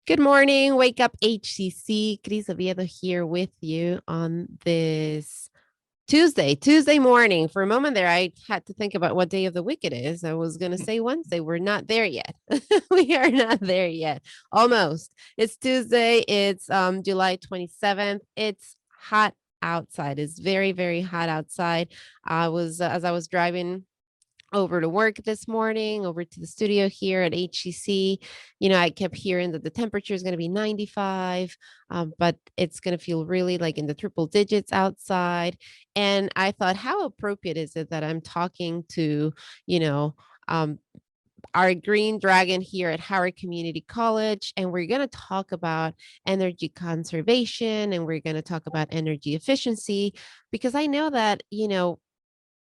Good morning. Wake up HCC. Cris Oviedo here with you on this Tuesday morning. For a moment there, I had to think about what day of the week it is. I was going to say Wednesday. We're not there yet. We are not there yet. Almost. It's Tuesday. It's July 27th. It's hot outside. It's very, very hot outside. As I was driving over to work this morning, over to the studio here at HCC. I kept hearing that the temperature is going to be 95, but it's going to feel really like in the triple digits outside. And I thought, how appropriate is it that I'm talking to, you know, um, our green dragon here at Howard Community College, and we're going to talk about energy conservation and we're going to talk about energy efficiency because I know that,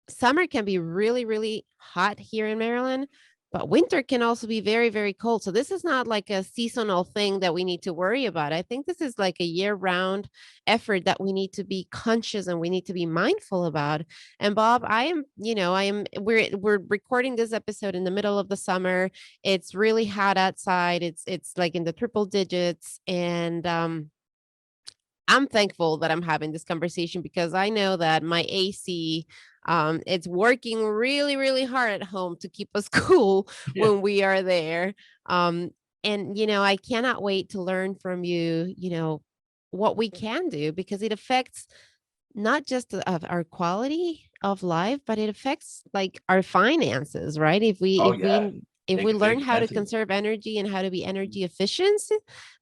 summer can be really, really hot here in Maryland, but winter can also be very, very cold. So this is not like a seasonal thing that we need to worry about. I think this is like a year-round effort that we need to be conscious and we need to be mindful about. And Bob, we're recording this episode in the middle of the summer. It's really hot outside. It's like in the triple digits. And I'm thankful that I'm having this conversation because I know that my AC, it's working really, really hard at home to keep us cool Yeah. when we are there. Um, and I cannot wait to learn from you, what we can do because it affects not just of our quality of life, but it affects like our finances, right? If we Oh, if yeah. we if It we could be learn how to expensive. conserve energy and how to be energy efficient,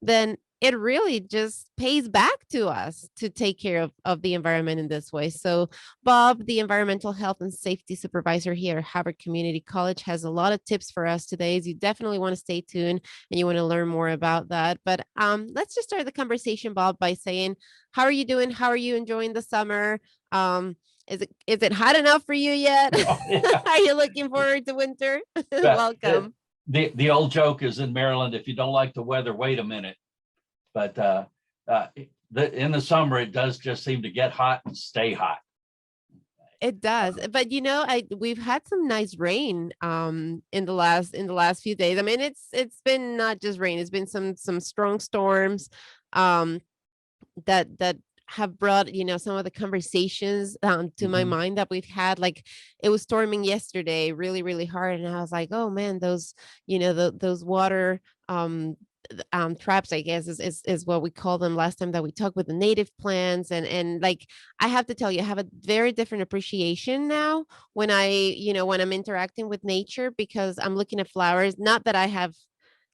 then it really just pays back to us to take care of the environment in this way. So Bob, the environmental health and safety supervisor here at Harvard Community College, has a lot of tips for us today. So you definitely want to stay tuned and you want to learn more about that. But let's just start the conversation, Bob, by saying, how are you doing? How are you enjoying the summer? Um, is it hot enough for you yet? Oh, yeah. Are you looking forward to winter? But Welcome. the old joke is in Maryland, if you don't like the weather, wait a minute. But uh, in the summer, it does just seem to get hot and stay hot. It does. But we've had some nice rain in the last few days. I mean, it's been not just rain, it's been some strong storms um that have brought some of the conversations to my Mhm. mind that we've had. Like, it was storming yesterday really, really hard, and I was like, oh man, those those water um traps, I guess is what we call them last time that we talked, with the native plants. And like, I have to tell you, I have a very different appreciation now when when I'm interacting with nature, because I'm looking at flowers. Not that I have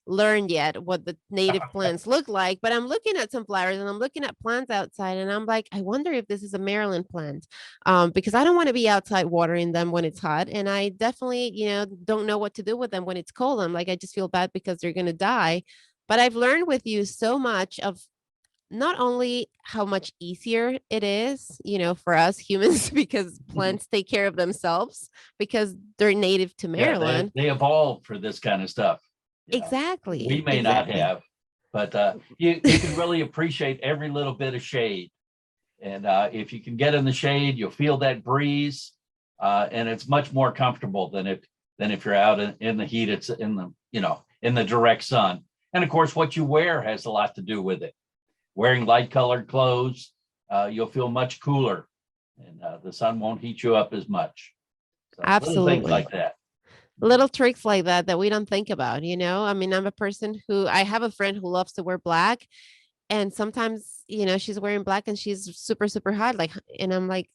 learned yet what the native plants look like, but I'm looking at some flowers and I'm looking at plants outside, and I'm like, I wonder if this is a Maryland plant, because I don't want to be outside watering them when it's hot, and I definitely don't know what to do with them when it's cold. I'm like, I just feel bad because they're going to die. But I've learned with you so much of not only how much easier it is, for us humans, because plants take care of themselves because they're native to Yeah, they Maryland. they evolved for this kind of stuff. We Exactly, may not exactly. have, but you can really appreciate every little bit of shade. And if you can get in the shade, you'll feel that breeze, and it's much more comfortable than if you're out in the heat. It's in the direct sun. And of course, what you wear has a lot to do with it. Wearing light colored clothes, you'll feel much cooler, and the sun won't heat you up as much. So little things Absolutely. like that. Little tricks like that we don't think about. I mean, I'm a person who I have a friend who loves to wear black, and sometimes, she's wearing black and she's super, super hot. Like, and I'm like,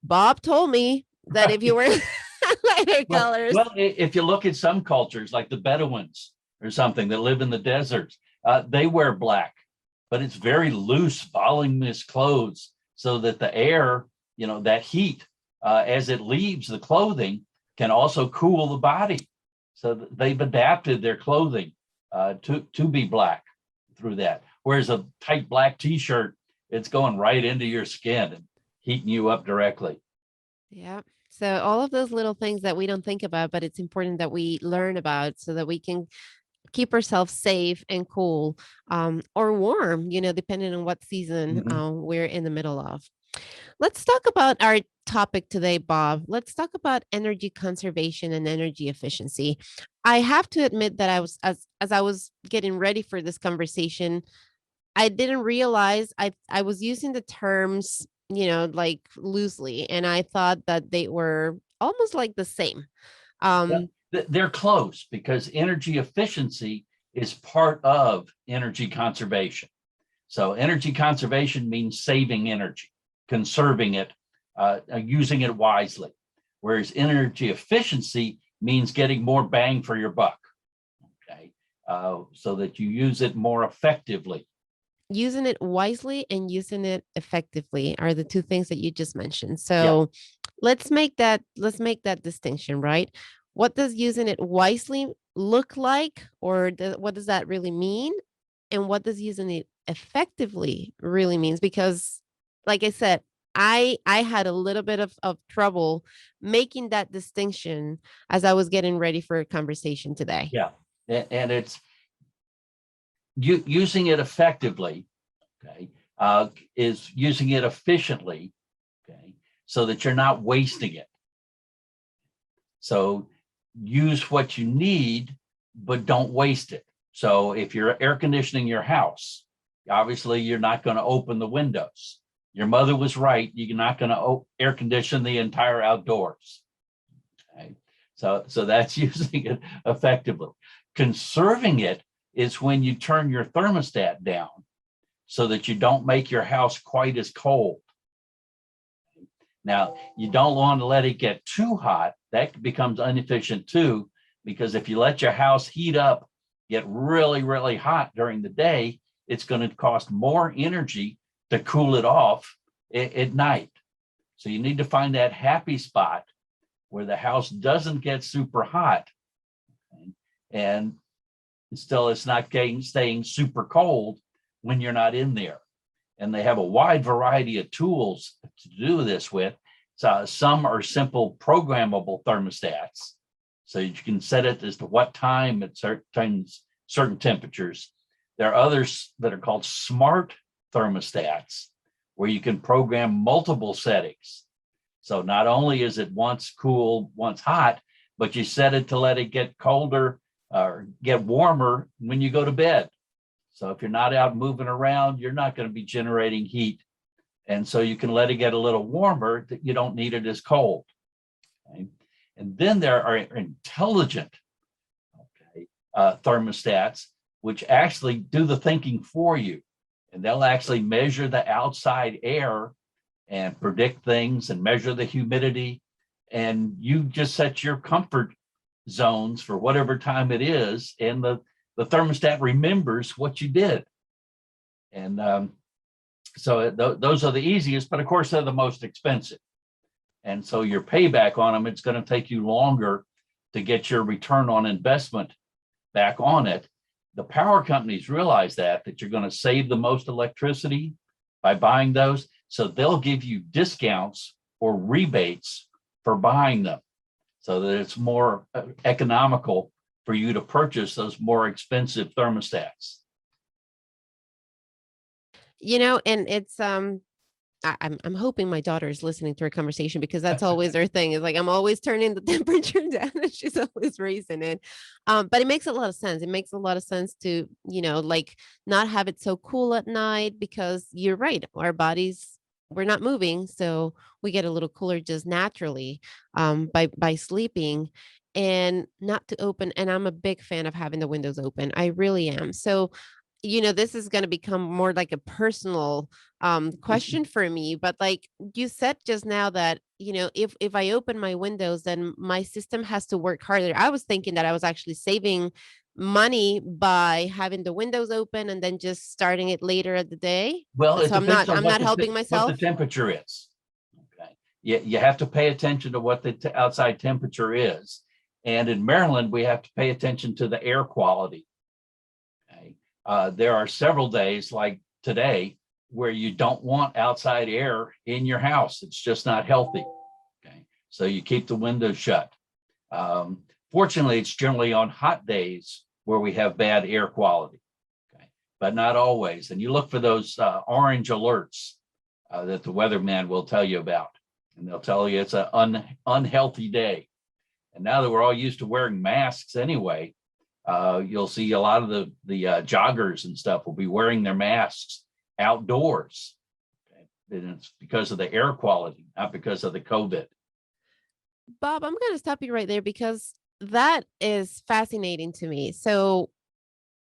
Bob told me that if you Right. wear lighter Well, colors. well, if you look at some cultures like the Bedouins or something that live in the deserts, they wear black, but it's very loose, voluminous clothes so that the air, that heat, as it leaves the clothing, can also cool the body. So they've adapted their clothing to be black through that. Whereas a tight black T-shirt, it's going right into your skin and heating you up directly. Yeah. So all of those little things that we don't think about, but it's important that we learn about so that we can keep ourselves safe and cool, or warm, depending on what season Mhm. we're in the middle of. Let's talk about our topic today, Bob. Let's talk about energy conservation and energy efficiency. I have to admit that I was as I was getting ready for this conversation, I didn't realize I was using the terms, like loosely, and I thought that they were almost like the same. Yeah, Um, they're close because energy efficiency is part of energy conservation. So energy conservation means saving energy, conserving it, using it wisely. Whereas energy efficiency means getting more bang for your buck. Okay, so that you use it more effectively. Using it wisely and using it effectively are the two things that you just mentioned. Yeah, So let's make that distinction, right? What does using it wisely look like, or what does that really mean? And what does using it effectively really means? Because like I said, I had a little bit of trouble making that distinction as I was getting ready for a conversation today. yeah, and it's using it effectively. Okay, is using it efficiently. Okay, so that you're not wasting it. So use what you need, but don't waste it. So if you're air conditioning your house, obviously you're not going to open the windows. Your mother was right. You're not going to air condition the entire outdoors. Okay? So that's using it effectively. Conserving it is when you turn your thermostat down so that you don't make your house quite as cold. Now, you don't want to let it get too hot. That becomes inefficient too, because if you let your house heat up, get really, really hot during the day, it's going to cost more energy to cool it off at night. So you need to find that happy spot where the house doesn't get super hot, okay? And still it's not staying super cold when you're not in there. And they have a wide variety of tools to do this with. So some are simple programmable thermostats. So you can set it as to what time at certain temperatures. There are others that are called smart thermostats, where you can program multiple settings. So not only is it once cool, once hot, but you set it to let it get colder or get warmer when you go to bed. So if you're not out moving around, you're not going to be generating heat. And so you can let it get a little warmer that you don't need it as cold. Okay? And then there are intelligent, okay, thermostats, which actually do the thinking for you. And they'll actually measure the outside air and predict things and measure the humidity. And you just set your comfort zones for whatever time it is. And the thermostat remembers what you did. And so those are the easiest, but of course they're the most expensive. And so your payback on them, it's going to take you longer to get your return on investment back on it. The power companies realize that you're going to save the most electricity by buying those. So they'll give you discounts or rebates for buying them so that it's more economical for you to purchase those more expensive thermostats. And it's I'm hoping my daughter is listening to our conversation, because that's always her thing. Is like I'm always turning the temperature down and she's always raising it. But it makes a lot of sense. It makes a lot of sense to, like not have it so cool at night, because you're right. Our bodies, we're not moving, so we get a little cooler just naturally by sleeping, and not to open. And I'm a big fan of having the windows open. I really am. So this is going to become more like a personal question for me, but like you said just now that if I open my windows, then my system has to work harder. I was thinking that I was actually saving money by having the windows open and then just starting it later at the day. Well, it So i'm depends not on i'm not helping what the myself. temperature is. Okay, you have to pay attention to what the outside temperature is, and in Maryland we have to pay attention to the air quality. Okay, there are several days like today where you don't want outside air in your house. It's just not healthy. Okay, so you keep the windows shut. Fortunately, it's generally on hot days where we have bad air quality, okay, but not always. And you look for those orange alerts that the weatherman will tell you about, and they'll tell you it's an unhealthy day. And now that we're all used to wearing masks anyway, you'll see a lot of the joggers and stuff will be wearing their masks outdoors. Okay? And it's because of the air quality, not because of the COVID. Bob, I'm going to stop you right there because that is fascinating to me. So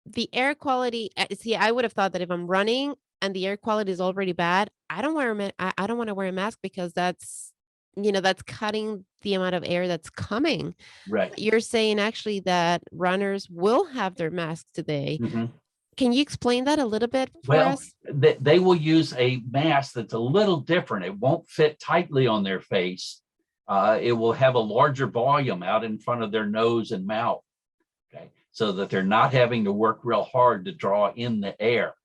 the air quality, see, I would have thought that if I'm running and the air quality is already bad, I don't wear I don't want to wear a mask because that's, that's cutting the amount of air that's coming. Right. You're saying actually that runners will have their masks today. Mhm. Can you explain that a little bit for Well, us? they will use a mask that's a little different. It won't fit tightly on their face. It will have a larger volume out in front of their nose and mouth. Okay, so that they're not having to work real hard to draw in the air.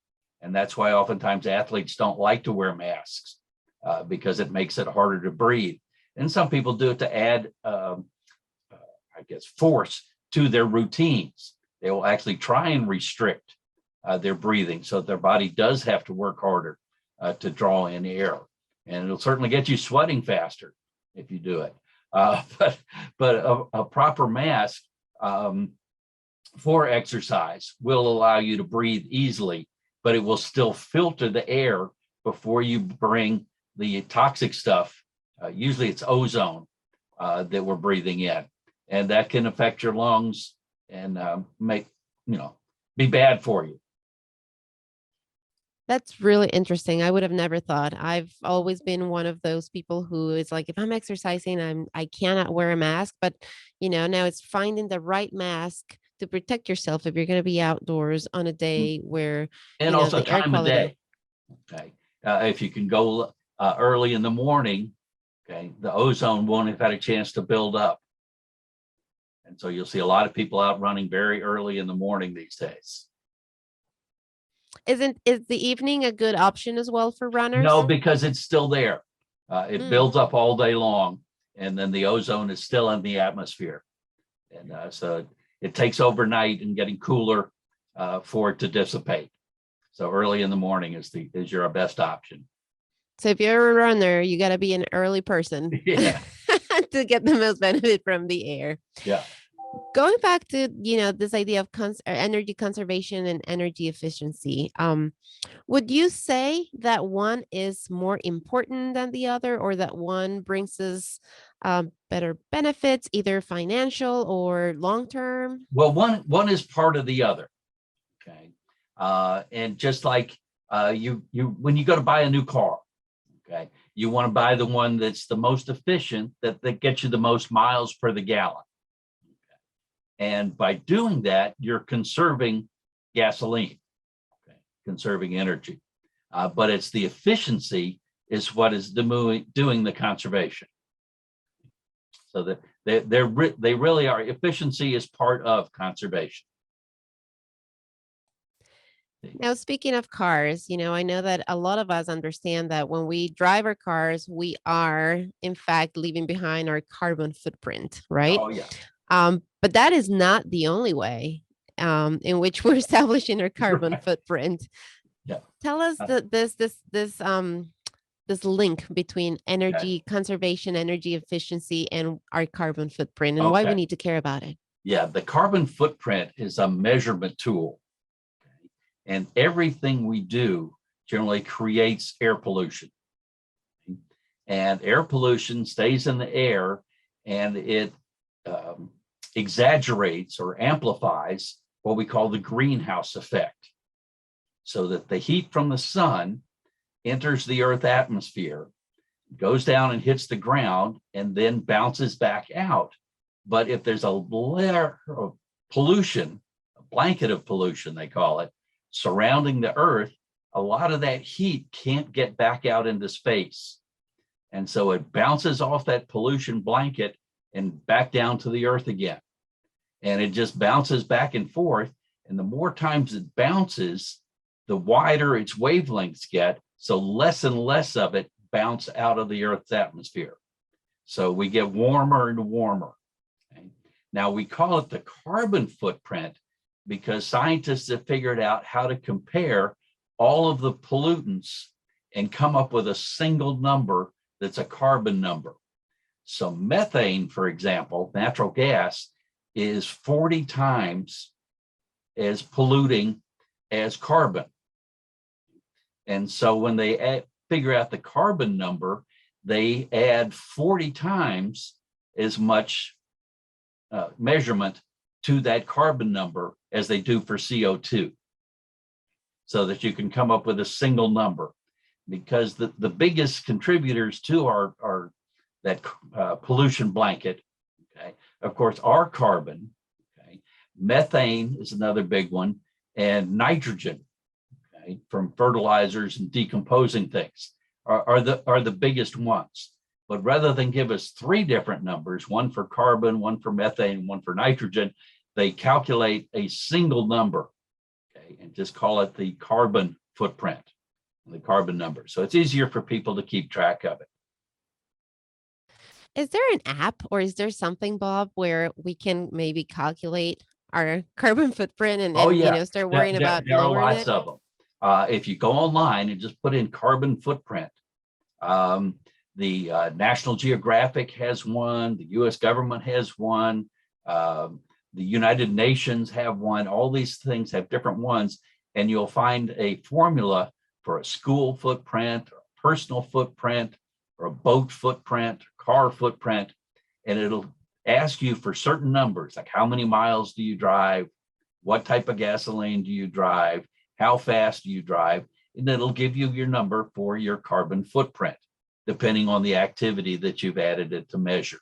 And that's why oftentimes athletes don't like to wear masks because it makes it harder to breathe. And some people do it to add, I guess, force to their routines. They will actually try and restrict their breathing so their body does have to work harder to draw in air. And it'll certainly get you sweating faster if you do it. But a proper mask for exercise will allow you to breathe easily, but it will still filter the air before you bring the toxic stuff. Usually it's ozone that we're breathing in, and that can affect your lungs and be bad for you. That's really interesting. I would have never thought. I've always been one of those people who is like, if I'm exercising, I cannot wear a mask. But now it's finding the right mask to protect yourself if you're going to be outdoors on a day where And also the air time of quality. day. Okay, if you can go early in the morning, okay, the ozone won't have had a chance to build up, and so you'll see a lot of people out running very early in the morning these days. Is the evening a good option as well for runners? No, because it's still there. It Mm. builds up all day long, and then the ozone is still in the atmosphere, and so it takes overnight and getting cooler for it to dissipate. So early in the morning is your best option. So if you're a runner, you got to be an early person Yeah, to get the most benefit from the air. yeah. Going back to this idea of energy conservation and energy efficiency, would you say that one is more important than the other, or that one brings us better benefits, either financial or long term? Well, one is part of the other. Okay, and just like you when you go to buy a new car, okay, you want to buy the one that's the most efficient, that gets you the most miles per the gallon. And by doing that, you're conserving gasoline, okay, conserving energy. But it's the efficiency is what is doing the conservation. So that they really are. Efficiency is part of conservation. Now, speaking of cars, I know that a lot of us understand that when we drive our cars, we are, in fact, leaving behind our carbon footprint, right? Oh, yeah. But that is not the only way in which we're establishing our carbon Right. footprint. Yeah. Tell us this link between energy conservation, energy efficiency, and our carbon footprint, and why we Okay. need to care about it. Yeah, the carbon footprint is a measurement tool. Okay? And everything we do generally creates air pollution. And air pollution stays in the air, and it exaggerates or amplifies what we call the greenhouse effect. So that the heat from the sun enters the Earth atmosphere, goes down and hits the ground, and then bounces back out. But if there's a layer of pollution, a blanket of pollution, they call it, surrounding the Earth, a lot of that heat can't get back out into space. And so it bounces off that pollution blanket and back down to the Earth again. And it just bounces back and forth. And the more times it bounces, the wider its wavelengths get. So less and less of it bounce out of the Earth's atmosphere. So we get warmer and warmer. Okay? Now we call it the carbon footprint because scientists have figured out how to compare all of the pollutants and come up with a single number that's a carbon number. So methane, for example, natural gas, is 40 times as polluting as carbon. And so when they figure out the carbon number, they add 40 times as much measurement to that carbon number as they do for CO2, so that you can come up with a single number. Because the biggest contributors to our that pollution blanket, okay, of course, are carbon, okay, methane is another big one, and nitrogen, okay, from fertilizers and decomposing things are the biggest ones. But rather than give us three different numbers, one for carbon, one for methane, one for nitrogen, they calculate a single number, okay, and just call it the carbon footprint, the carbon number. So it's easier for people to keep track of it. Is there an app or is there something, Bob, where we can maybe calculate our carbon footprint and, Oh yeah, start worrying about there are lowering lots it? of them. If you go online and just put in carbon footprint, the National Geographic has one, the US government has one, the United Nations have one. All these things have different ones, and you'll find a formula for a school footprint, or a personal footprint, or a boat footprint, car footprint, and it'll ask you for certain numbers, like how many miles do you drive, what type of gasoline do you drive, how fast do you drive, and it'll give you your number for your carbon footprint, depending on the activity that you've added it to measure.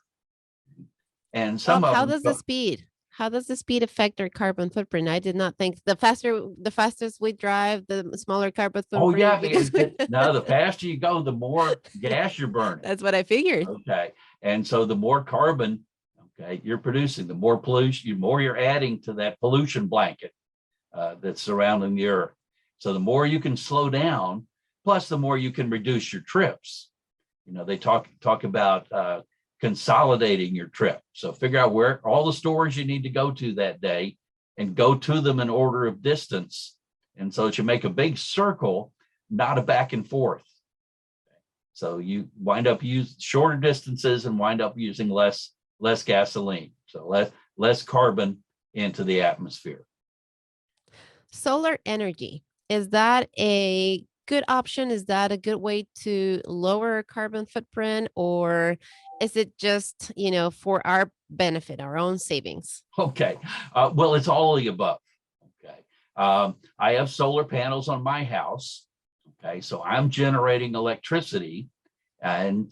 And some Bob, of how them does the speed? How does the speed affect our carbon footprint? I did not think the fastest we drive, the smaller carbon oh footprint. yeah, Because no, the faster you go, the more gas you're burning. that's what I figured. Okay, and so the more carbon, okay, you're producing, the more pollution, the more you're adding to that pollution blanket that's surrounding the earth. So the more you can slow down, plus the more you can reduce your trips. You know, they talk about consolidating your trip. So figure out where all the stores you need to go to that day and go to them in order of distance. And so that you make a big circle, not a back and forth. So you wind up using shorter distances and wind up using less gasoline. So less carbon into the atmosphere. Solar energy, is that a good option? Is that a good way to lower our carbon footprint, or is it just, for our benefit, our own savings? Okay, well, it's all of the above. Okay, I have solar panels on my house. Okay, so I'm generating electricity, and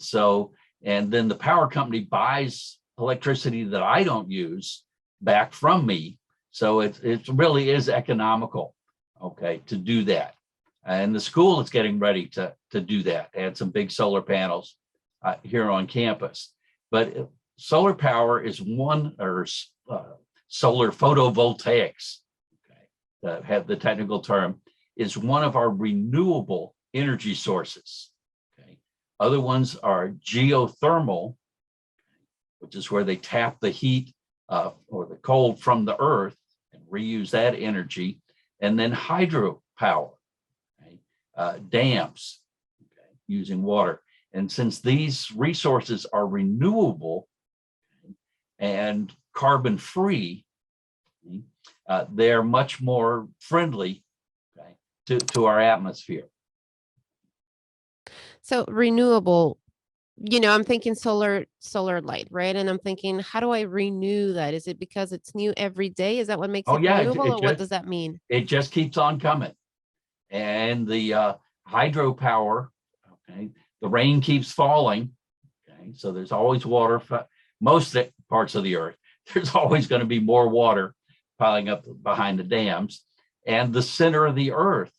then the power company buys electricity that I don't use back from me. So it really is economical, okay, to do that. And the school is getting ready to do that, add some big solar panels here on campus. But solar power is one, or solar photovoltaics, okay, have the technical term, is one of our renewable energy sources. Okay, other ones are geothermal, which is where they tap the heat or the cold from the earth and reuse that energy, and then hydropower, okay, dams, okay, using water. And since these resources are renewable, okay, and carbon free, okay, they're much more friendly, okay, to our atmosphere. So renewable, I'm thinking solar light, right? And I'm thinking, how do I renew that? Is it because it's new every day? Is that what makes Oh it yeah, renewable, or what does that mean? it just keeps on coming. And the hydropower, okay, the rain keeps falling, okay, so there's always water. Most parts of the earth, there's always going to be more water piling up behind the dams, and the center of the earth,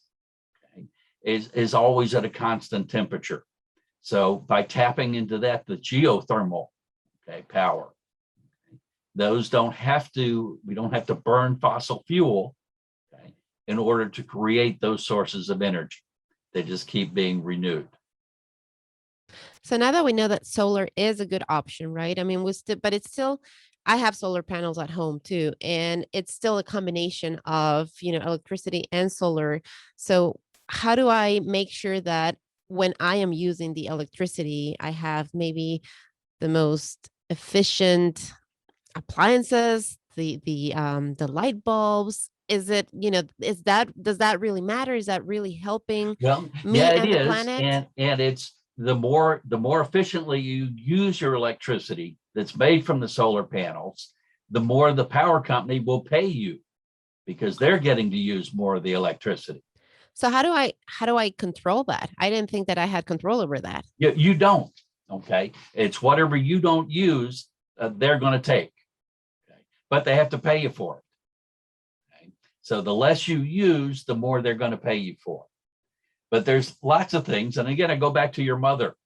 okay, is always at a constant temperature. So by tapping into that, the geothermal, okay, power, okay, those we don't have to burn fossil fuel, okay, in order to create those sources of energy. They just keep being renewed. So now that we know that solar is a good option, right? I mean, but it's still, I have solar panels at home too, and it's still a combination of, electricity and solar. So how do I make sure that when I am using the electricity, I have maybe the most efficient appliances, the light bulbs? Is it, does that really matter? Is that really helping Well, me yeah, it and the is. planet? And it's the more efficiently you use your electricity that's made from the solar panels, the more the power company will pay you because they're getting to use more of the electricity. So how do I control that? I didn't think that I had control over that. You don't. Okay. It's whatever you don't use, they're going to take. Okay. But they have to pay you for it. Okay. So the less you use, the more they're going to pay you for it. But there's lots of things. And again, I go back to your mother.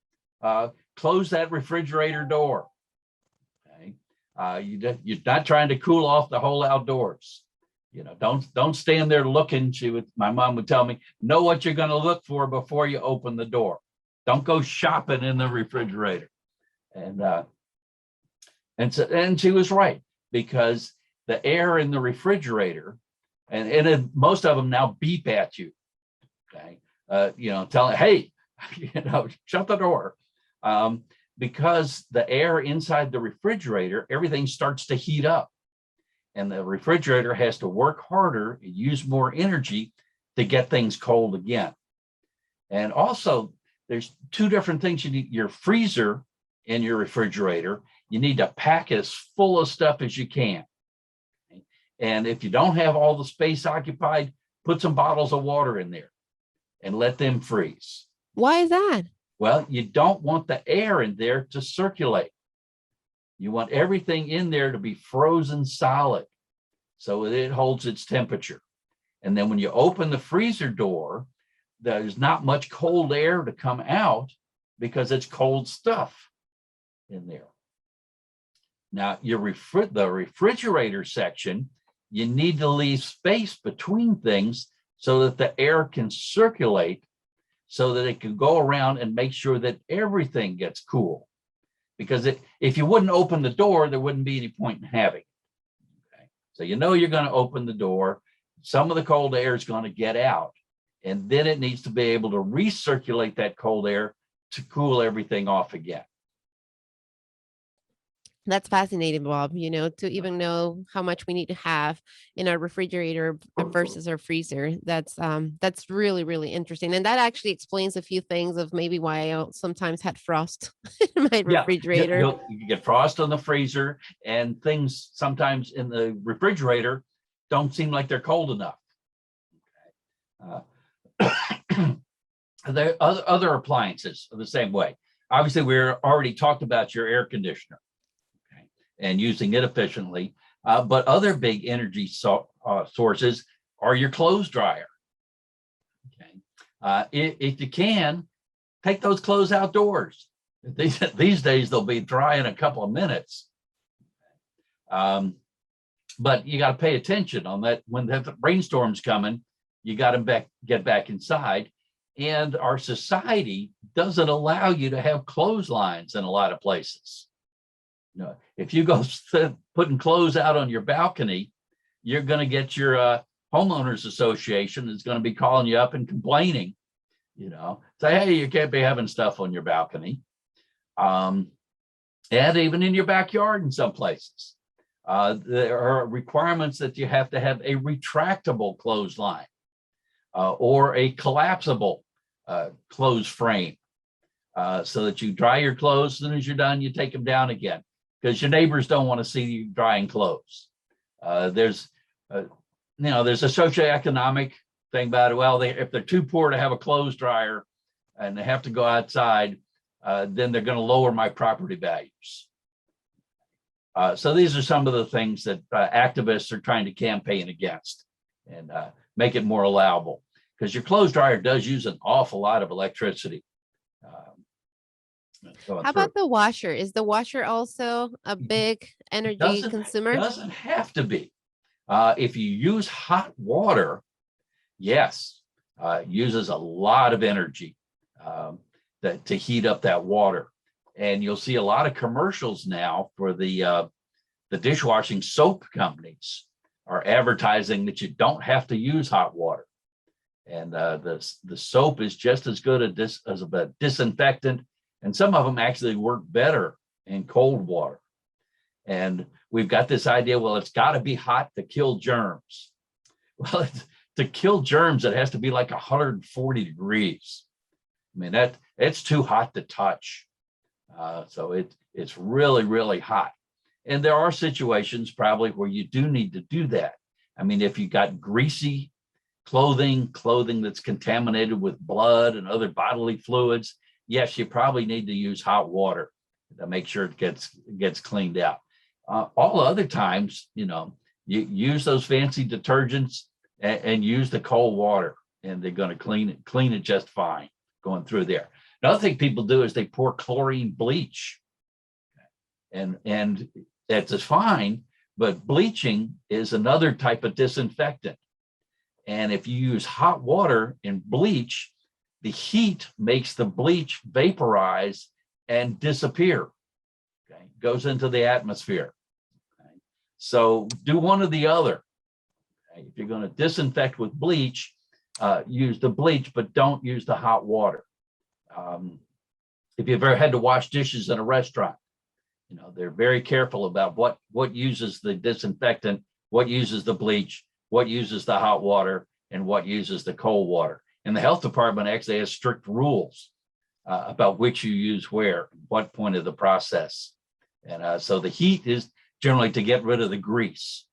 Close that refrigerator door. Okay. You're not trying to cool off the whole outdoors. Don't stand there looking. My mom would tell me, know what you're going to look for before you open the door. Don't go shopping in the refrigerator. And she was right, because the air in the refrigerator, and most of them now beep at you. Okay. Telling, hey, shut the door. Because the air inside the refrigerator, everything starts to heat up. And the refrigerator has to work harder and use more energy to get things cold again. And also, there's two different things you need. Your freezer and your refrigerator, you need to pack as full of stuff as you can. And if you don't have all the space occupied, put some bottles of water in there and let them freeze. Why is that? Well, you don't want the air in there to circulate. You want everything in there to be frozen solid so it holds its temperature. And then when you open the freezer door, there's not much cold air to come out because it's cold stuff in there. Now, the refrigerator section, you need to leave space between things so that the air can circulate, so that it can go around and make sure that everything gets cool. Because if you wouldn't open the door, there wouldn't be any point in having it. Okay. So you're going to open the door. Some of the cold air is going to get out, and then it needs to be able to recirculate that cold air to cool everything off again. That's fascinating, Bob, to even know how much we need to have in our refrigerator versus our freezer. That's really, really interesting. And that actually explains a few things of maybe why I sometimes had frost in my refrigerator. You get frost on the freezer, and things sometimes in the refrigerator don't seem like they're cold enough. There are other appliances are the same way. Obviously, we're already talked about your air conditioner and using it efficiently. But other big energy sources are your clothes dryer. Okay. If you can, take those clothes outdoors. These days, they'll be dry in a couple of minutes. But you got to pay attention on that. When the rainstorm's coming, you got to get back inside. And our society doesn't allow you to have clotheslines in a lot of places. If you go putting clothes out on your balcony, you're going to get your homeowners association is going to be calling you up and complaining. Say, hey, you can't be having stuff on your balcony, and even in your backyard in some places. There are requirements that you have to have a retractable clothesline or a collapsible clothes frame, so that you dry your clothes. As soon as you're done, you take them down again, because your neighbors don't want to see you drying clothes. There's a socioeconomic thing about it. Well, if they're too poor to have a clothes dryer and they have to go outside, then they're going to lower my property values. So these are some of the things that activists are trying to campaign against and make it more allowable, because your clothes dryer does use an awful lot of electricity. How about the washer? Is the washer also a big energy consumer? Doesn't have to be. If you use hot water, yes, uses a lot of energy to heat up that water. And you'll see a lot of commercials now for the dishwashing soap companies are advertising that you don't have to use hot water. And the soap is just as good as a disinfectant. And some of them actually work better and cold water. And we've got this idea, well, it's got to be hot to kill germs. Well, to kill germs, it has to be like 140 degrees. I mean, it's too hot to touch. So it's really, really hot. And there are situations probably where you do need to do that. I mean, if you got greasy clothing that's contaminated with blood and other bodily fluids, yes, you probably need to use hot water to make sure it gets cleaned out. All other times, you use those fancy detergents and use the cold water, and they're going to clean it just fine going through there. Another thing people do is they pour chlorine bleach, and that's just fine, but bleaching is another type of disinfectant. And if you use hot water and bleach, the heat makes the bleach vaporize and disappear. Okay, goes into the atmosphere. Okay? So do one or the other. Okay? If you're going to disinfect with bleach, use the bleach, but don't use the hot water. If you've ever had to wash dishes in a restaurant, they're very careful about what uses the disinfectant, what uses the bleach, what uses the hot water, and what uses the cold water. And the health department actually has strict rules about which you use where, what point of the process. And so the heat is generally to get rid of the grease.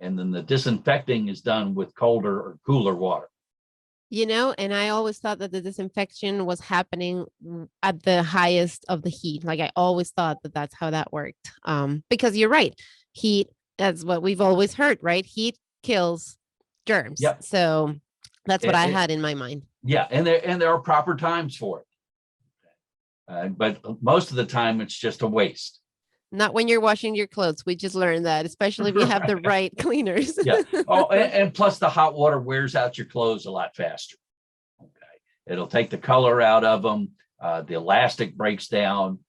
And then the disinfecting is done with colder or cooler water. And I always thought that the disinfection was happening at the highest of the heat. Like I always thought that that's how that worked. Because you're right. Heat, that's what we've always heard, right? Heat kills germs. Yep. So that's what I had in my mind. Yeah. And there are proper times for it. But most of the time it's just a waste. Not when you're washing your clothes. We just learned that, especially if you have the right cleaners. Yeah. Oh, and plus the hot water wears out your clothes a lot faster. Okay. It'll take the color out of them. The elastic breaks down.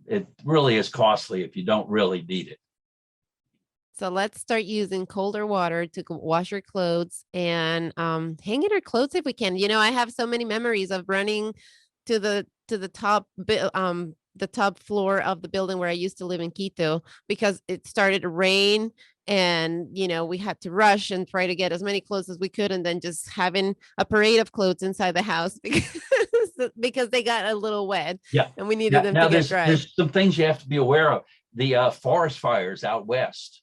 It really is costly if you don't really need it. So let's start using colder water to wash your clothes and hang in our clothes if we can. I have so many memories of running to the top floor of the building where I used to live in Quito, because it started to rain and, we had to rush and try to get as many clothes as we could. And then just having a parade of clothes inside the house because they got a little wet. Yeah. And we needed them to get dry. There's some things you have to be aware of. The forest fires out west.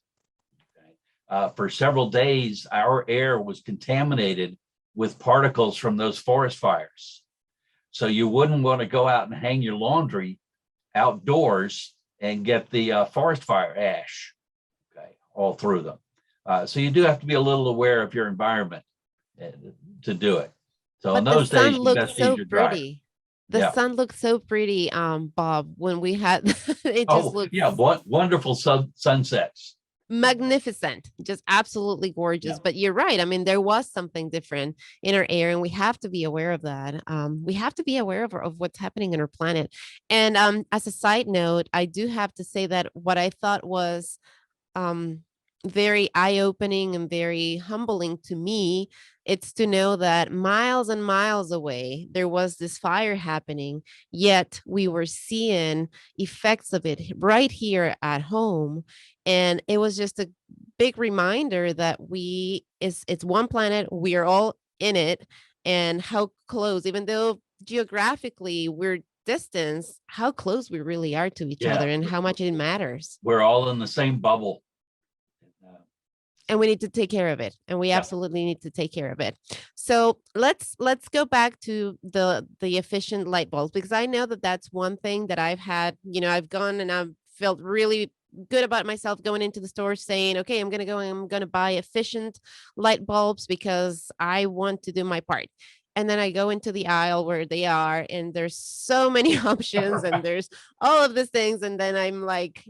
For several days, our air was contaminated with particles from those forest fires. So you wouldn't want to go out and hang your laundry outdoors and get the forest fire ash, all through them. So you do have to be a little aware of your environment to do it. So in those days, you best use your dryer. The sun looked so pretty, Bob, when we had it just looked wonderful sunsets. Magnificent, just absolutely gorgeous. Yeah. But you're right. I mean, there was something different in our air, and we have to be aware of that. We have to be aware of what's happening in our planet. And as a side note, I do have to say that what I thought was very eye-opening and very humbling to me, it's to know that miles and miles away there was this fire happening, yet we were seeing effects of it right here at home. And it was just a big reminder that it's one planet, we are all in it, and how close, even though geographically we're distance, how close we really are to each other and how much it matters. We're all in the same bubble. And we need to take care of it. And we absolutely need to take care of it. So let's go back to the efficient light bulbs, because I know that that's one thing that I've had. I've gone and I've felt really good about myself going into the store saying, okay, I'm going to buy efficient light bulbs because I want to do my part. And then I go into the aisle where they are, and there's so many options and there's all of these things. And then I'm like,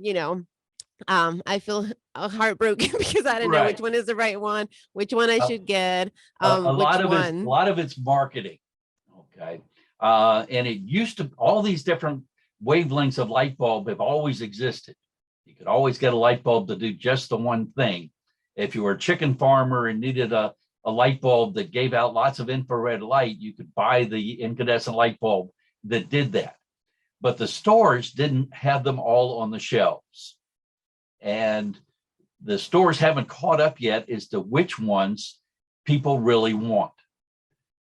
I feel heartbroken because I don't know which one is the right one, which one I should get. A lot of it's marketing. Okay. And it used to, all these different wavelengths of light bulb have always existed. You could always get a light bulb to do just the one thing. If you were a chicken farmer and needed a light bulb that gave out lots of infrared light, you could buy the incandescent light bulb that did that. but the stores didn't have them all on the shelves. And the stores haven't caught up yet as to which ones people really want.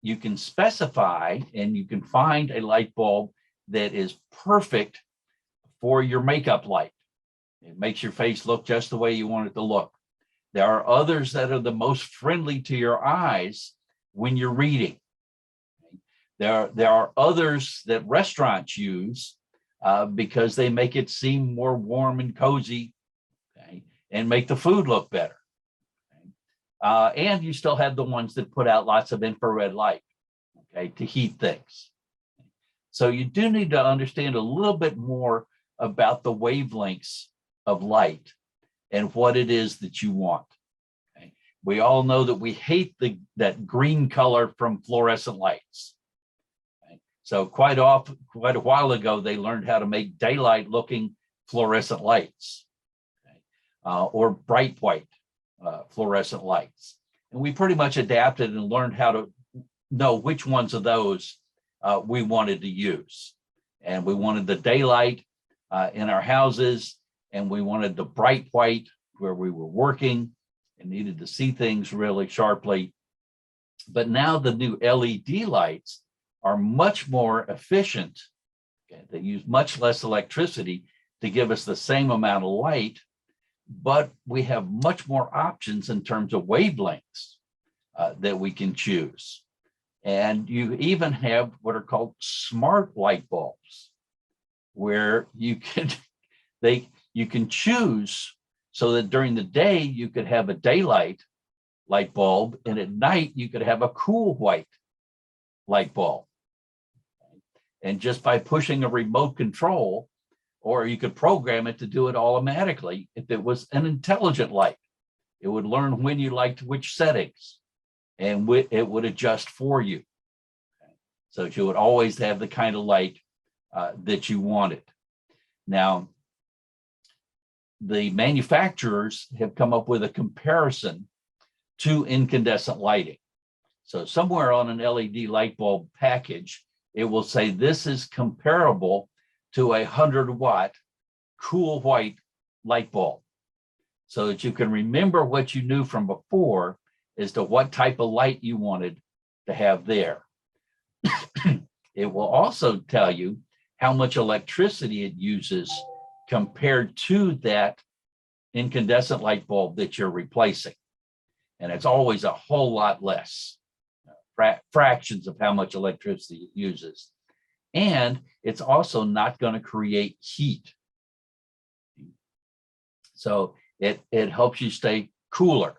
You can specify and you can find a light bulb that is perfect for your makeup light. It makes your face look just the way you want it to look. There are others that are the most friendly to your eyes when you're reading. There are others that restaurants use because they make it seem more warm and cozy, okay, and make the food look better. Okay. And you still have the ones that put out lots of infrared light, okay, to heat things. So you do need to understand a little bit more about the wavelengths of light and what it is that you want. Okay. We all know that we hate that green color from fluorescent lights. Okay. So quite a while ago, they learned how to make daylight looking fluorescent lights, okay, or bright white fluorescent lights. And we pretty much adapted and learned how to know which ones of those we wanted to use. And we wanted the daylight in our houses, and we wanted the bright white where we were working and needed to see things really sharply. But now the new LED lights are much more efficient. Okay? They use much less electricity to give us the same amount of light, but we have much more options in terms of wavelengths that we can choose. And you even have what are called smart light bulbs, where you can choose so that during the day you could have a daylight light bulb, and at night you could have a cool white light bulb. And just by pushing a remote control, or you could program it to do it automatically. If it was an intelligent light, it would learn when you liked which settings, and it would adjust for you. So you would always have the kind of light that you wanted. Now, the manufacturers have come up with a comparison to incandescent lighting. So somewhere on an LED light bulb package, it will say this is comparable to a 100-watt cool white light bulb, so that you can remember what you knew from before as to what type of light you wanted to have there. It will also tell you how much electricity it uses compared to that incandescent light bulb that you're replacing. And it's always a whole lot less, fractions of how much electricity it uses. And it's also not going to create heat. So it helps you stay cooler.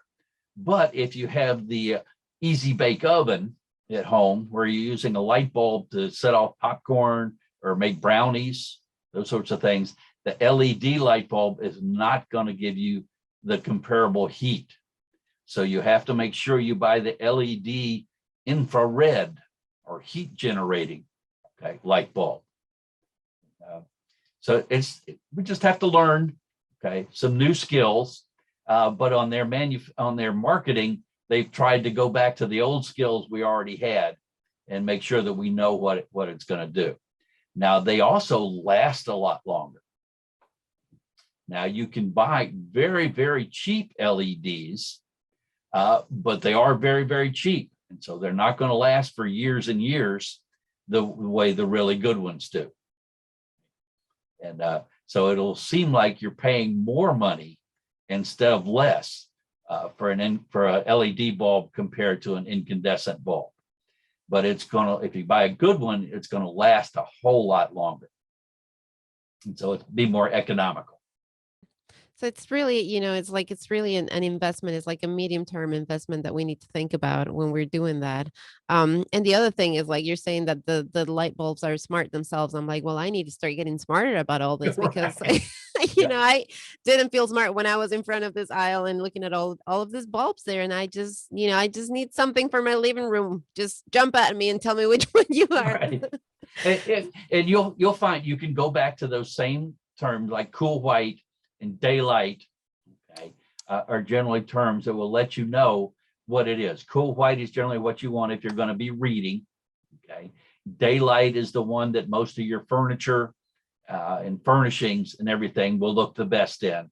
But if you have the easy bake oven at home where you're using a light bulb to set off popcorn or make brownies, those sorts of things, the LED light bulb is not going to give you the comparable heat. So you have to make sure you buy the LED infrared or heat generating, okay, light bulb. So we just have to learn, okay, some new skills. But on their marketing, they've tried to go back to the old skills we already had and make sure that we know what it's going to do. Now, they also last a lot longer. Now, you can buy very, very cheap LEDs, but they are very, very cheap. And so they're not going to last for years and years the way the really good ones do. And so it'll seem like you're paying more money instead of less for a LED bulb compared to an incandescent bulb. But if you buy a good one, it's going to last a whole lot longer. And so it'll be more economical. So it's really, it's really an investment. It's like a medium-term investment that we need to think about when we're doing that. And the other thing is, like you're saying, that the light bulbs are smart themselves. I'm like, well, I need to start getting smarter about all this because, Right. I didn't feel smart when I was in front of this aisle and looking at all of these bulbs there. And I just need something for my living room. Just jump at me and tell me which one you are. Right. And you'll find you can go back to those same terms like cool white and daylight, okay, are generally terms that will let you know what it is. Cool white is generally what you want if you're going to be reading, okay, Daylight is the one that most of your furniture and furnishings and everything will look the best in.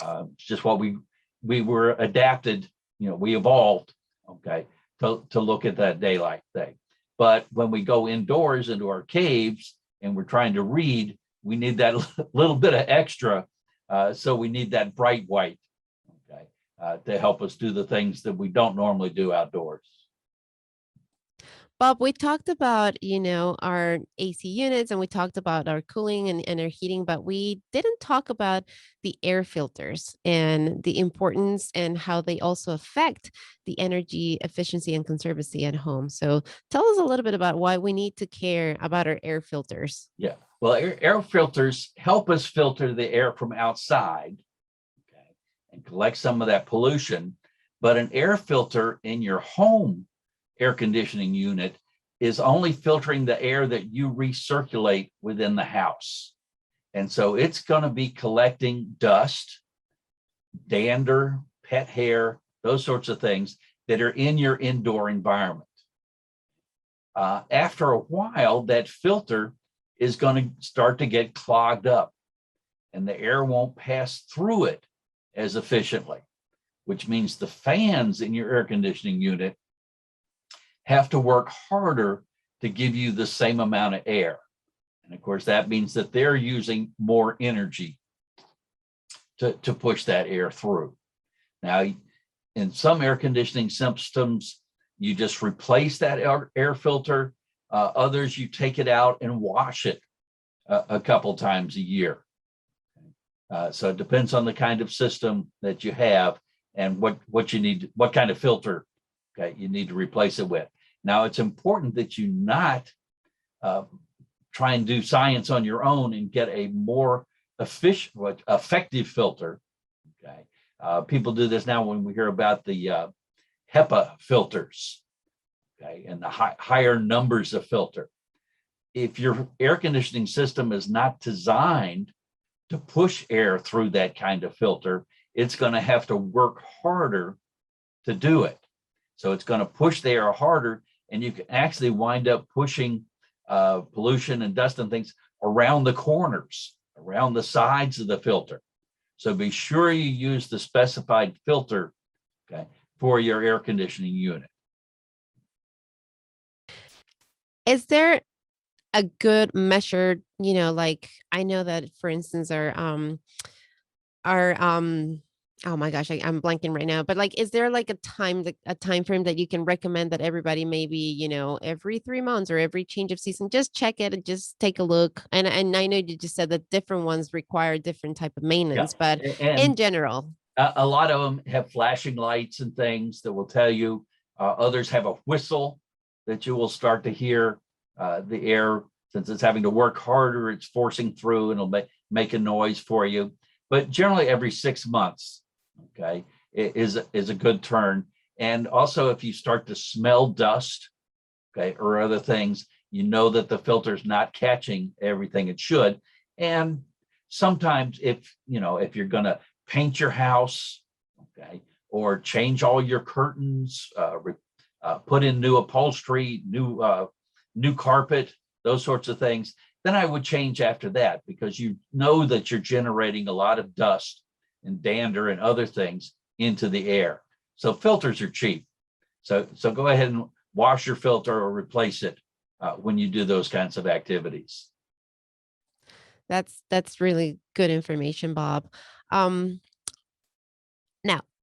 It's just what we were adapted, we evolved, okay, to look at that daylight thing. But when we go indoors into our caves and we're trying to read, we need that little bit of extra. So we need that bright white, okay, to help us do the things that we don't normally do outdoors. Bob, we talked about, our AC units and we talked about our cooling and our heating, but we didn't talk about the air filters and the importance and how they also affect the energy efficiency and conservancy at home. So tell us a little bit about why we need to care about our air filters. Yeah, well, air filters help us filter the air from outside, okay, and collect some of that pollution. But an air filter in your home air conditioning unit is only filtering the air that you recirculate within the house. And so it's going to be collecting dust, dander, pet hair, those sorts of things that are in your indoor environment. After a while, that filter is going to start to get clogged up and the air won't pass through it as efficiently, which means the fans in your air conditioning unit have to work harder to give you the same amount of air. And of course, that means that they're using more energy to push that air through. Now, in some air conditioning systems, you just replace that air filter. Others, you take it out and wash it a couple times a year. So it depends on the kind of system that you have and what you need, what kind of filter, okay, you need to replace it with. Now, it's important that you not try and do science on your own and get a more efficient, effective filter. Okay, people do this now when we hear about the HEPA filters, okay, and the higher numbers of filter. If your air conditioning system is not designed to push air through that kind of filter, it's going to have to work harder to do it. So it's going to push the air harder, and you can actually wind up pushing pollution and dust and things around the corners, around the sides of the filter. So be sure you use the specified filter, okay, for your air conditioning unit. Is there a good measure, like I know that, for instance, our oh my gosh, I'm blanking right now, but like, is there like a time frame that you can recommend that everybody maybe, every 3 months or every change of season, just check it and just take a look? And I know you just said that different ones require different type of maintenance, but in general. A lot of them have flashing lights and things that will tell you. Others have a whistle that you will start to hear the air, since it's having to work harder, it's forcing through and it'll make a noise for you. But generally every 6 months, okay, is a good turn. And also if you start to smell dust, okay, or other things, you know that the filter's not catching everything it should. And sometimes if you're going to paint your house, okay, or change all your curtains, put in new upholstery, new carpet, those sorts of things, then I would change after that, because you know that you're generating a lot of dust and dander and other things into the air. So filters are cheap. So go ahead and wash your filter or replace it when you do those kinds of activities. That's really good information, Bob. Now,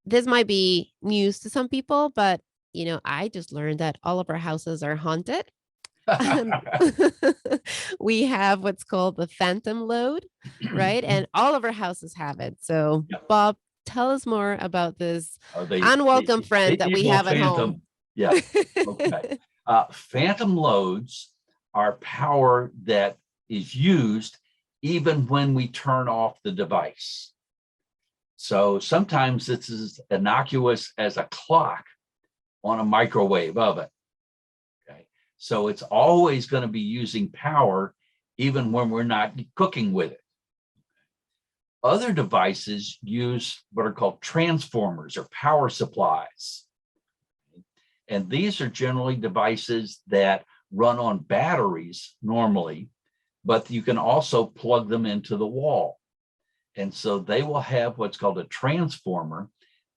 this might be news to some people, but I just learned that all of our houses are haunted. We have what's called the phantom load, right? And all of our houses have it. So, Yeah. Bob, tell us more about this The unwelcome friend that we have at home. Yeah. Okay. Phantom loads are power that is used even when we turn off the device. So sometimes it's as innocuous as a clock on a microwave oven. Okay. So it's always going to be using power even when we're not cooking with it. Other devices use what are called transformers or power supplies. And these are generally devices that run on batteries normally, but you can also plug them into the wall. And so they will have what's called a transformer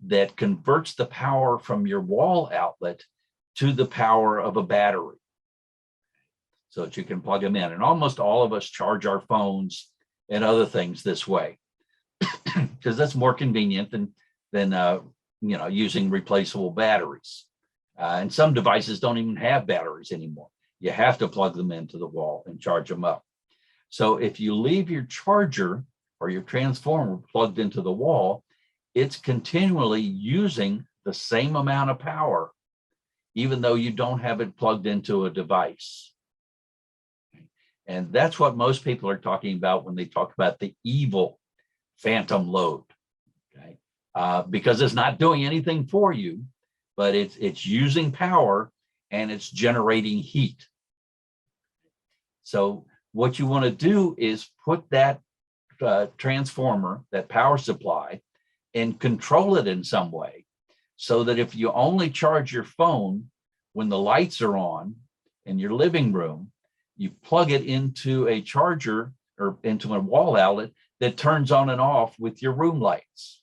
that converts the power from your wall outlet to the power of a battery, so that you can plug them in. And almost all of us charge our phones and other things this way because that's more convenient than using replaceable batteries. And some devices don't even have batteries anymore. You have to plug them into the wall and charge them up. So if you leave your charger or your transformer plugged into the wall, it's continually using the same amount of power, even though you don't have it plugged into a device. And that's what most people are talking about when they talk about the evil phantom load, okay? Because it's not doing anything for you, but it's using power and it's generating heat. So what you want to do is put that transformer, that power supply, and control it in some way, so that if you only charge your phone when the lights are on in your living room, you plug it into a charger or into a wall outlet that turns on and off with your room lights.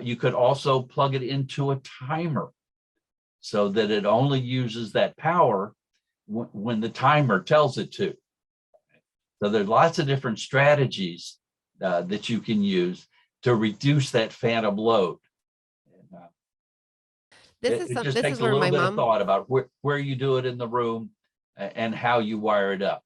You could also plug it into a timer so that it only uses that power when the timer tells it to. So there's lots of different strategies that you can use to reduce that phantom load. This It just takes is a where little my bit of mom, thought about where you do it in the room and how you wire it up.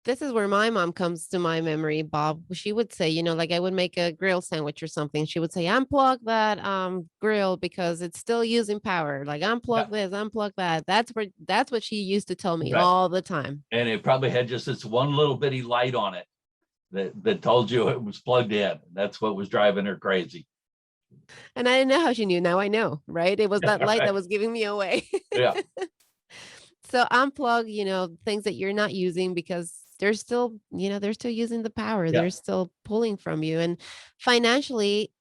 this is where my mom comes to my memory, Bob. She would say, like I would make a grill sandwich or something. She would say, unplug that grill because it's still using power. Like unplug this, unplug that. That's what she used to tell me Right. all the time. And it probably had just this one little bitty light on it that told you it was plugged in. That's what was driving her crazy. And I didn't know how she knew. Now I know, right? It was that light Right. that was giving me away. Yeah. So unplug, things that you're not using because they're still, they're still using the power. Yeah. They're still pulling from you. And financially,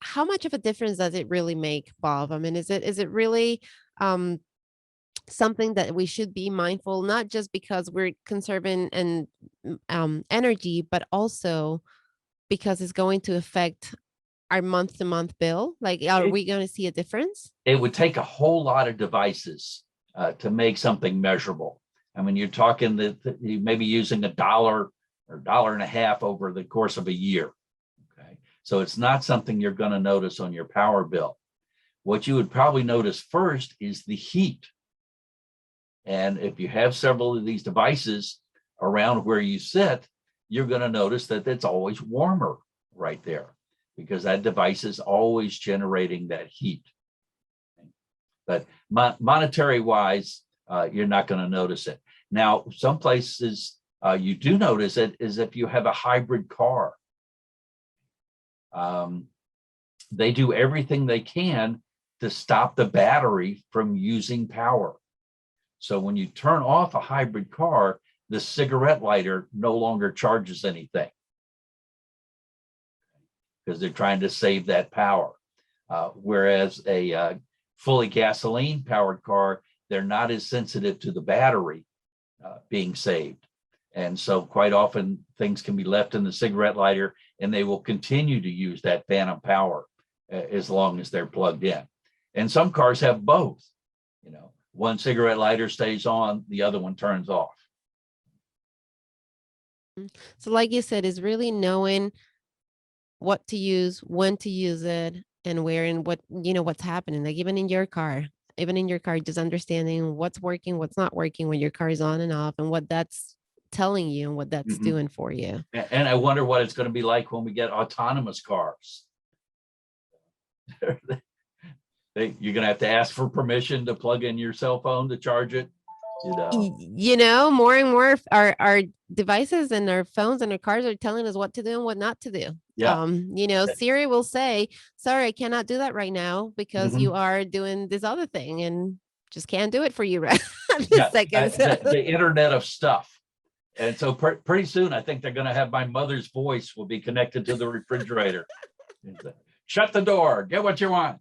how much of a difference does it really make, Bob? I mean, is it really um something that we should be mindful, not just because we're conserving and energy, but also because it's going to affect our month to month bill? Like, are we going to see a difference? It would take a whole lot of devices to make something measurable. I mean, you're talking that you may be using $1 or $1.50 over the course of a year. Okay, so it's not something you're going to notice on your power bill. What you would probably notice first is the heat. And if you have several of these devices around where you sit, you're going to notice that it's always warmer right there because that device is always generating that heat. But monetary wise, you're not going to notice it. Now, some places you do notice it is if you have a hybrid car. They do everything they can to stop the battery from using power. So when you turn off a hybrid car, the cigarette lighter no longer charges anything because they're trying to save that power. Whereas a fully gasoline powered car, they're not as sensitive to the battery being saved. And so quite often things can be left in the cigarette lighter and they will continue to use that phantom power as long as they're plugged in. And some cars have both, one cigarette lighter stays on, the other one turns off. So like you said, is really knowing what to use, when to use it, and where and what's happening. Like even in your car, just understanding what's working, what's not working when your car is on and off and what that's telling you and what that's doing for you. And I wonder what it's going to be like when we get autonomous cars. You're going to have to ask for permission to plug in your cell phone to charge it. More and more our devices and our phones and our cars are telling us what to do and what not to do. Yeah. Siri will say, sorry, I cannot do that right now because you are doing this other thing and just can't do it for you right this second. The Internet of Stuff. And so pretty soon, I think they're going to have my mother's voice will be connected to the refrigerator. Shut the door, get what you want.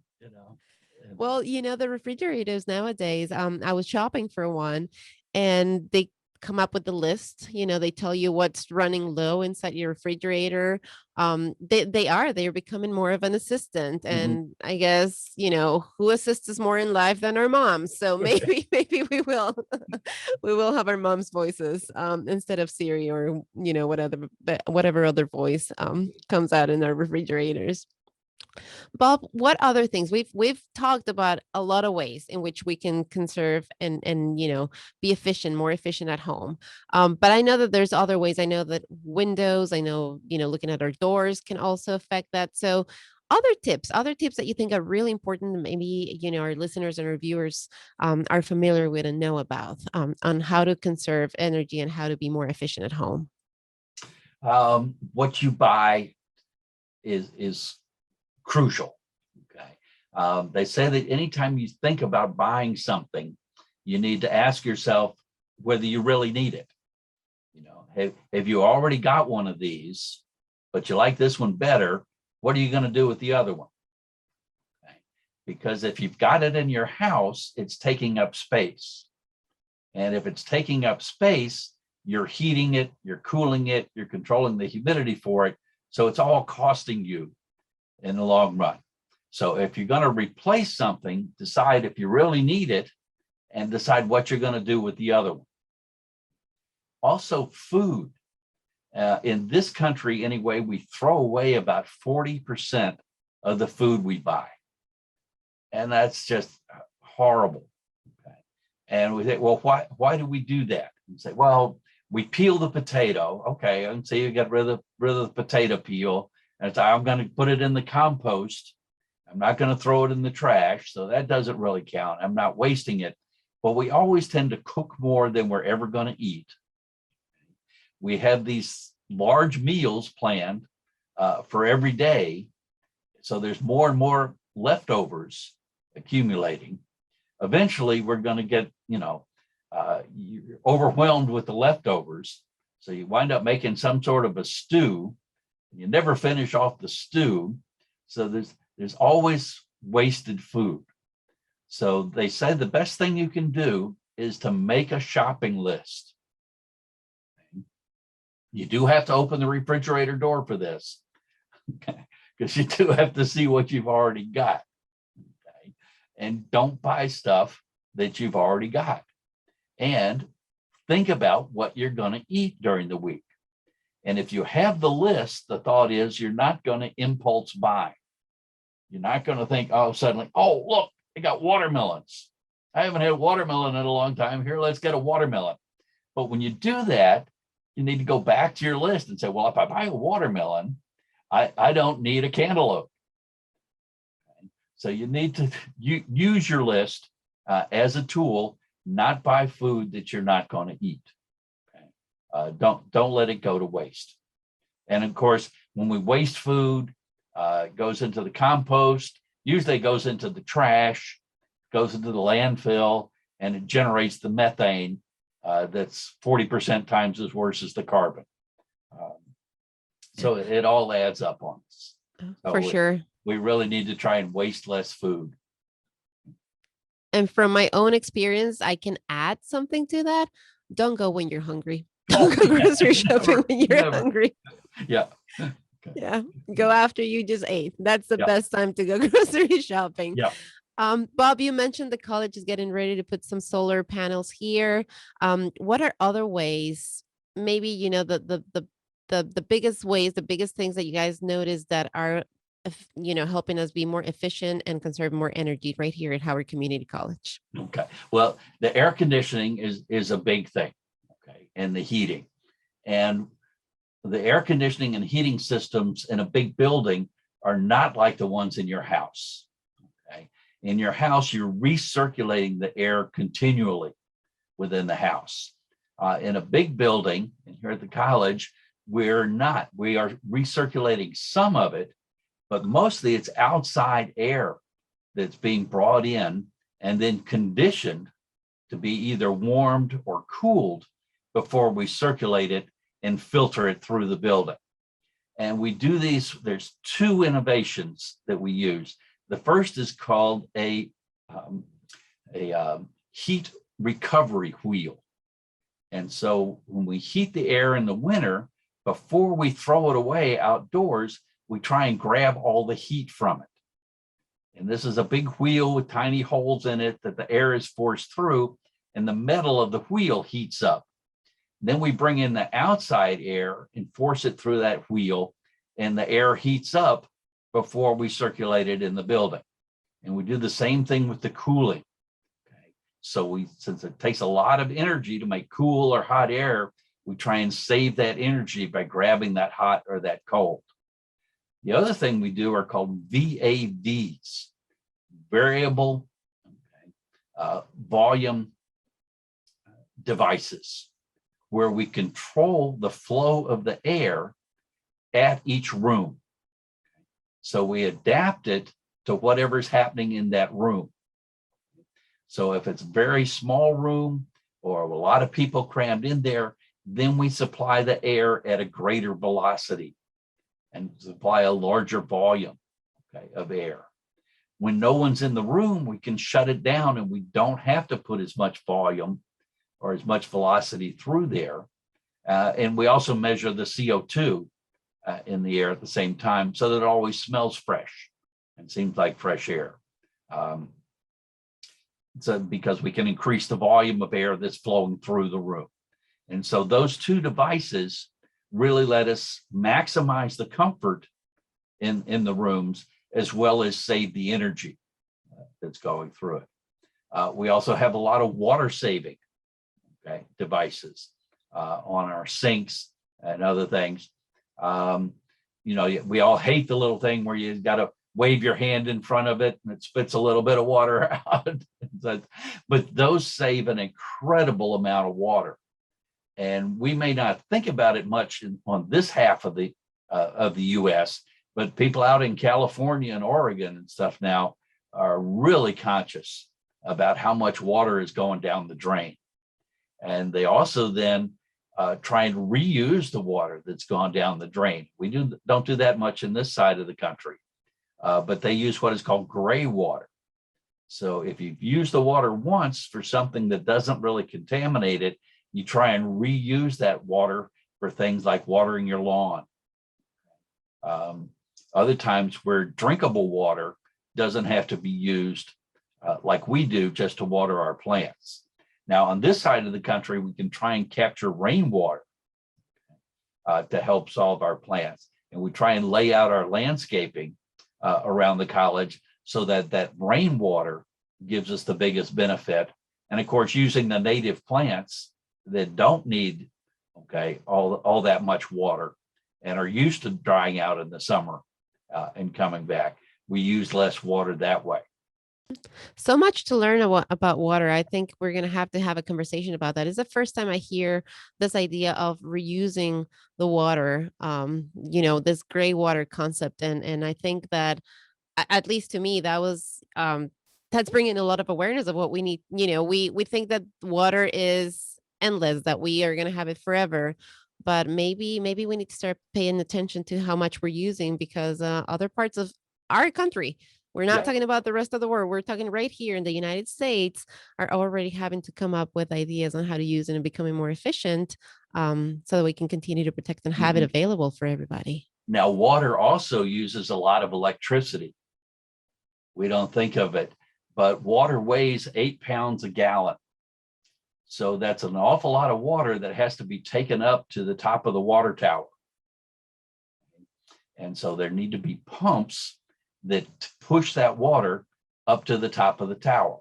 Well, the refrigerators nowadays, I was shopping for one and they come up with the list, they tell you what's running low inside your refrigerator. They're becoming more of an assistant. Mhm. And I guess, who assists us more in life than our moms? So maybe, maybe we will we will have our mom's voices instead of Siri or, whatever other voice comes out in our refrigerators. Bob, what other things we've talked about a lot of ways in which we can conserve and be efficient, more efficient at home. But I know that there's other ways. I know that windows, I know, looking at our doors can also affect that. So other tips that you think are really important, that maybe our listeners and our viewers are familiar with and know about on how to conserve energy and how to be more efficient at home. What you buy is crucial. Okay. They say that anytime you think about buying something, you need to ask yourself whether you really need it. Have you already got one of these, but you like this one better? What are you going to do with the other one? Okay. Because if you've got it in your house, it's taking up space. And if it's taking up space, you're heating it, you're cooling it, you're controlling the humidity for it. So it's all costing you in the long run. So if you're going to replace something, decide if you really need it and decide what you're going to do with the other one. Also, food. In this country, anyway, we throw away about 40% of the food we buy. And that's just horrible. Okay. And we think, well, why do we do that? And say, well, we peel the potato. Okay, and so you get rid of the potato peel. And I'm going to put it in the compost. I'm not going to throw it in the trash. So that doesn't really count. I'm not wasting it. But we always tend to cook more than we're ever going to eat. We have these large meals planned for every day. So there's more and more leftovers accumulating. Eventually, we're going to get, you're overwhelmed with the leftovers. So you wind up making some sort of a stew. You never finish off the stew. So there's always wasted food. So they say the best thing you can do is to make a shopping list. You do have to open the refrigerator door for this, okay? Because you do have to see what you've already got. Okay? And don't buy stuff that you've already got. And think about what you're going to eat during the week. And if you have the list, the thought is you're not going to impulse buy. You're not going to think, oh, suddenly, oh, look, they got watermelons. I haven't had watermelon in a long time. Here, let's get a watermelon. But when you do that, you need to go back to your list and say, well, if I buy a watermelon, I don't need a cantaloupe. Okay. So you need to use your list as a tool, not buy food that you're not going to eat. Okay. Don't let it go to waste. And of course, when we waste food, it goes into the compost, usually it goes into the trash, goes into the landfill, and it generates the methane that's 40% times as worse as the carbon. So it all adds up on us. For sure. We really need to try and waste less food. And from my own experience, I can add something to that. Don't go when you're hungry. Don't go grocery shopping when you're hungry. Yeah. Okay. Yeah. Go after you just ate. That's the best time to go grocery shopping. Yeah. Bob, you mentioned the college is getting ready to put some solar panels here. What are other ways? Maybe the biggest ways, the biggest things that you guys notice that are helping us be more efficient and conserve more energy right here at Howard Community College. Okay. Well, the air conditioning is a big thing. Okay, and the heating, and the air conditioning and heating systems in a big building are not like the ones in your house. Okay. In your house, you're recirculating the air continually within the house. In a big building, and here at the college, we're not. We are recirculating some of it, but mostly it's outside air that's being brought in and then conditioned to be either warmed or cooled before we circulate it and filter it through the building. And we do these, there's two innovations that we use. The first is called a heat recovery wheel. And so when we heat the air in the winter, before we throw it away outdoors, we try and grab all the heat from it. And this is a big wheel with tiny holes in it that the air is forced through, and the metal of the wheel heats up. Then we bring in the outside air and force it through that wheel, and the air heats up before we circulate it in the building. And we do the same thing with the cooling. Okay. So since it takes a lot of energy to make cool or hot air, we try and save that energy by grabbing that hot or that cold. The other thing we do are called VAVs, variable volume devices, where we control the flow of the air at each room. So we adapt it to whatever's happening in that room. So if it's a very small room or a lot of people crammed in there, then we supply the air at a greater velocity and supply a larger volume, okay, of air. When no one's in the room, we can shut it down and we don't have to put as much volume or as much velocity through there. And we also measure the CO2 in the air at the same time so that it always smells fresh and seems like fresh air. So because we can increase the volume of air that's flowing through the room. And so those two devices really let us maximize the comfort in the rooms, as well as save the energy that's going through it. We also have a lot of water saving devices on our sinks and other things. We all hate the little thing where you got to wave your hand in front of it and it spits a little bit of water out. But those save an incredible amount of water. And we may not think about it much on this half of the U.S., but people out in California and Oregon and stuff now are really conscious about how much water is going down the drain. And they also then try and reuse the water that's gone down the drain. We don't do that much in this side of the country, but they use what is called gray water. So if you've used the water once for something that doesn't really contaminate it, you try and reuse that water for things like watering your lawn. Other times where drinkable water doesn't have to be used like we do just to water our plants. Now, on this side of the country, we can try and capture rainwater to help solve our plants. And we try and lay out our landscaping around the college so that that rainwater gives us the biggest benefit. And of course, using the native plants that don't need all that much water and are used to drying out in the summer and coming back, we use less water that way. So much to learn about water. I think we're going to have a conversation about that. It's the first time I hear this idea of reusing the water, this gray water concept. And I think that, at least to me, that's bringing a lot of awareness of what we need. We think that water is endless, that we are going to have it forever. But maybe we need to start paying attention to how much we're using, because other parts of our country, we're not talking about the rest of the world. We're talking right here in the United States, are already having to come up with ideas on how to use it and becoming more efficient, so that we can continue to protect and have it available for everybody. Now, water also uses a lot of electricity. We don't think of it, but water weighs 8 pounds a gallon. So that's an awful lot of water that has to be taken up to the top of the water tower. And so there need to be pumps that push that water up to the top of the tower,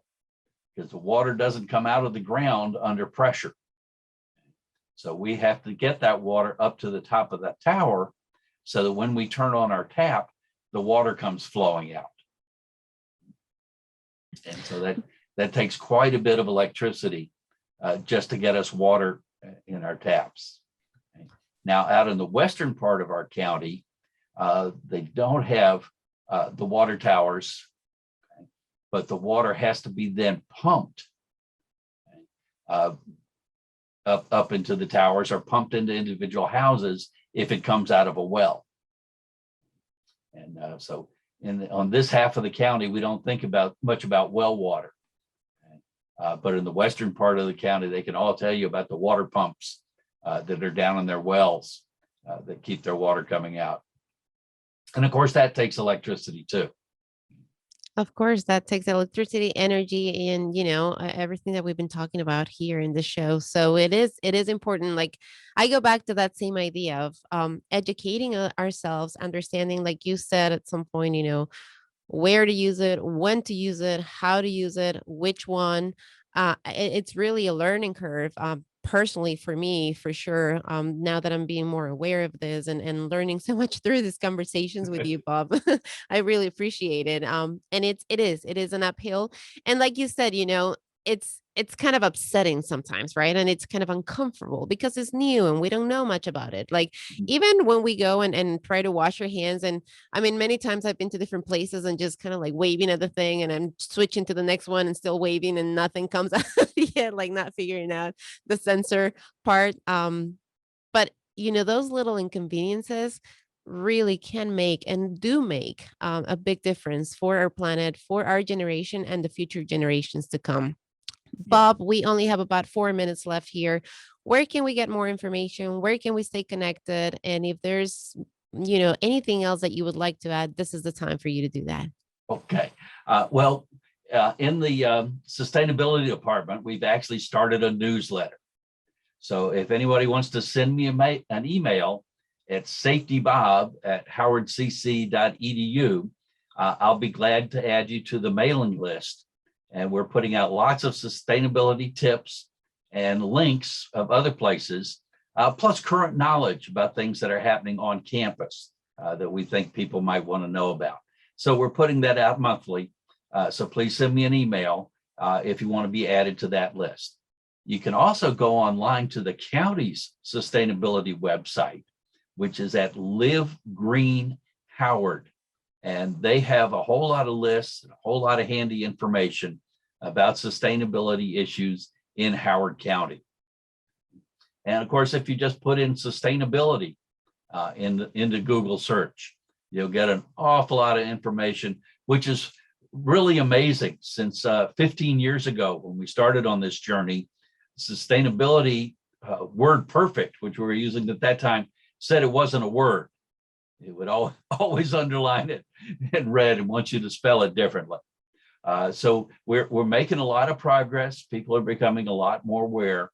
because the water doesn't come out of the ground under pressure. So we have to get that water up to the top of that tower so that when we turn on our tap, the water comes flowing out. And so that takes quite a bit of electricity just to get us water in our taps. Now, out in the western part of our county, they don't have the water towers, but the water has to be then pumped up into the towers or pumped into individual houses if it comes out of a well. And so on this half of the county, we don't think much about well water. But in the western part of the county, they can all tell you about the water pumps that are down in their wells that keep their water coming out. And of course, that takes electricity too. Of course, that takes electricity, energy, and everything that we've been talking about here in the show. So it is important. Like I go back to that same idea of educating ourselves, understanding, like you said at some point, where to use it, when to use it, how to use it, which one. It's really a learning curve. Personally, for me, for sure. Now that I'm being more aware of this and learning so much through these conversations with you, Bob, I really appreciate it. And it is an uphill. And like you said, it's kind of upsetting sometimes, right? And it's kind of uncomfortable because it's new and we don't know much about it. Like even when we go and try to wash our hands, and I mean, many times I've been to different places and just kind of like waving at the thing and I'm switching to the next one and still waving and nothing comes out yet, like not figuring out the sensor part. But those little inconveniences really can make and do make a big difference for our planet, for our generation, and the future generations to come. Bob, we only have about 4 minutes left here. Where can we get more information? Where can we stay connected? And if there's, anything else that you would like to add, this is the time for you to do that. Okay. Well, in the sustainability department, we've actually started a newsletter. So if anybody wants to send me an email at safetybob@howardcc.edu, I'll be glad to add you to the mailing list. And we're putting out lots of sustainability tips and links of other places, plus current knowledge about things that are happening on campus that we think people might want to know about. So we're putting that out monthly. So please send me an email if you want to be added to that list. You can also go online to the county's sustainability website, which is at Live Green Howard. And they have a whole lot of lists, a whole lot of handy information about sustainability issues in Howard County. And of course, if you just put in sustainability into Google search, you'll get an awful lot of information, which is really amazing. Since 15 years ago, when we started on this journey, sustainability word perfect, which we were using at that time, said it wasn't a word. It would always underline it in red and want you to spell it differently. So we're making a lot of progress. People are becoming a lot more aware.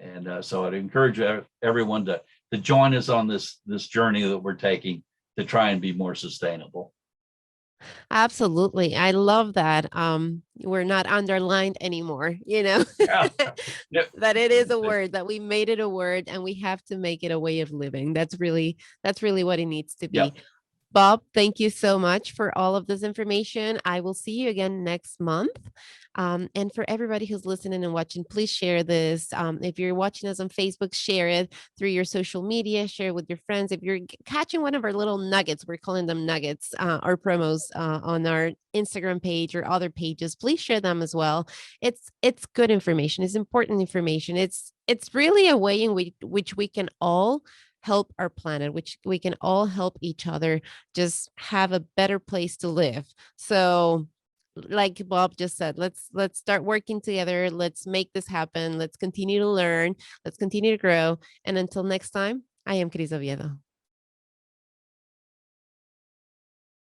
And so I'd encourage everyone to join us on this journey that we're taking to try and be more sustainable. Absolutely. I love that. We're not underlined anymore, Yeah. Yep. that it is a word, that we made it a word and we have to make it a way of living. That's really what it needs to be. Yep. Bob, thank you so much for all of this information. I will see you again next month. And for everybody who's listening and watching, please share this. If you're watching us on Facebook, share it through your social media, share it with your friends. If you're catching one of our little nuggets, we're calling them nuggets, or promos on our Instagram page or other pages, please share them as well. It's good information. It's important information. It's really a way in which we can all help our planet, which we can all help each other just have a better place to live. So like Bob just said, let's start working together. Let's make this happen. Let's continue to learn. Let's continue to grow. And until next time, I am Cris Oviedo.